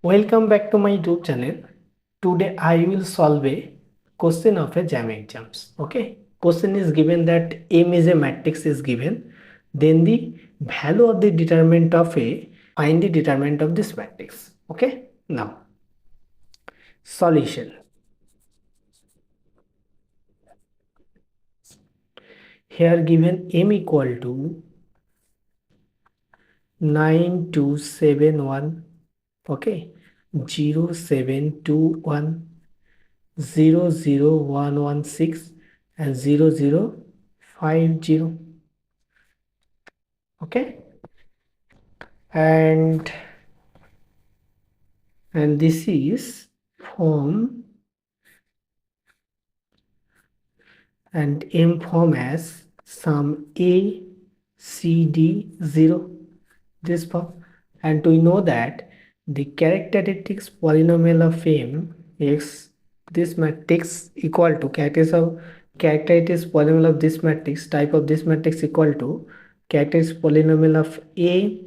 Welcome back to my YouTube channel. Today I will solve a question of a JAM exams. Okay, question is given that M is a matrix is given, then the value of the determinant of A, find the determinant of this matrix. Okay, now solution. Here given M equal to 9271, okay, 0721, 00116 and 0050. Okay, and this is form and M form as sum A C D 0, this form. And we know that the characteristics polynomial of M x, this matrix equal to characteristics polynomial of this matrix, type of this matrix equal to characteristics polynomial of A,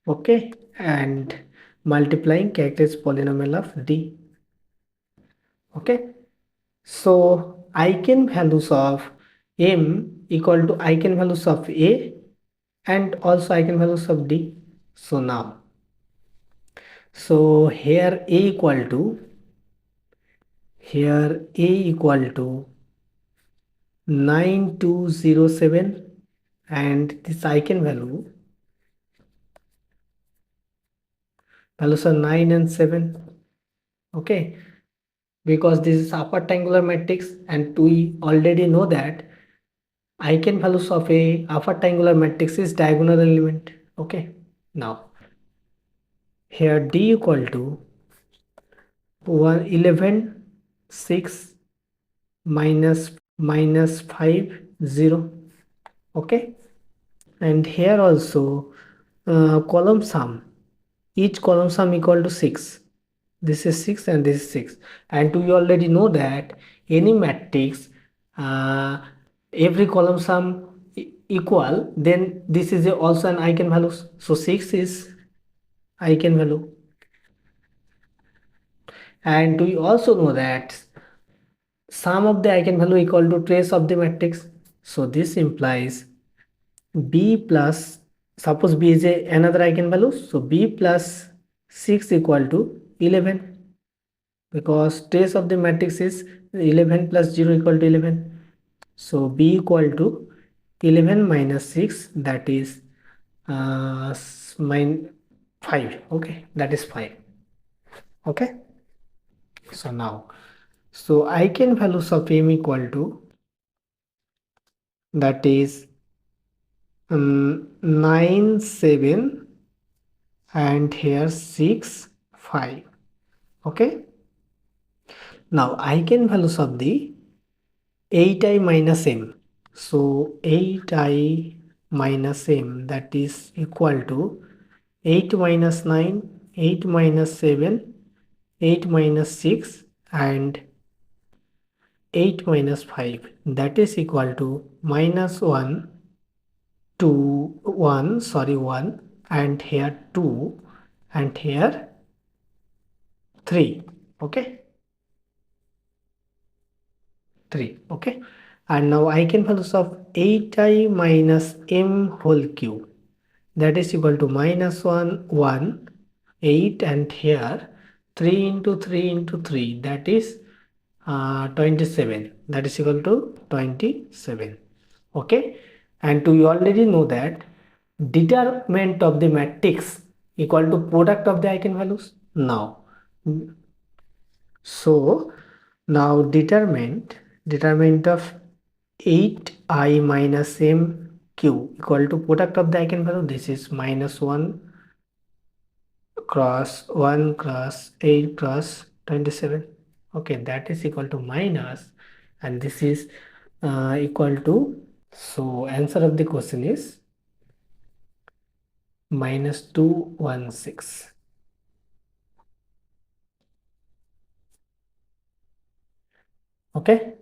okay, and multiplying characteristics polynomial of D. Okay, so eigenvalues of M equal to eigenvalues of A and also eigenvalues of D. So now, so here A equal to 9207 and this eigenvalue values are 9 and 7. Okay, because this is upper triangular matrix and we already know that eigenvalues of a upper triangular matrix is diagonal element. Okay, now here D equal to 11 6 minus 5 0. Okay, and here also column sum, each column sum equal to 6. This is 6 and this is 6, and we already know that any matrix every column sum equal, then this is also an eigenvalue. So 6 is eigenvalue, and we also know that sum of the eigenvalue equal to trace of the matrix. So this implies b plus, suppose b is another eigenvalue, so b plus 6 equal to 11, because trace of the matrix is 11 plus 0 equal to 11. So b equal to 11 minus 6, that is 5. Okay, that is 5. Okay, so now, so eigenvalues of M equal to, that is 9 7 and here 6 5. Okay, now eigenvalues of the 8i minus m, so 8i minus m, that is equal to 8 minus 9, 8 minus 7, 8 minus 6 and 8 minus 5, that is equal to minus 1 2 1, sorry, 1 and here 2 and here 3. Okay, 3. Okay, and now eigenvalues of 8i minus m whole cube, that is equal to minus 1 1 8 and here 3 into 3 into 3, that is 27, that is equal to 27. Okay, and we already know that determinant of the matrix equal to product of the eigenvalues. Now, so now determinant of 8i minus m q equal to product of the eigenvalue, this is minus 1 cross 1 cross 8 cross 27. Okay, that is equal to minus, and this is equal to, so answer of the question is minus 216. Okay,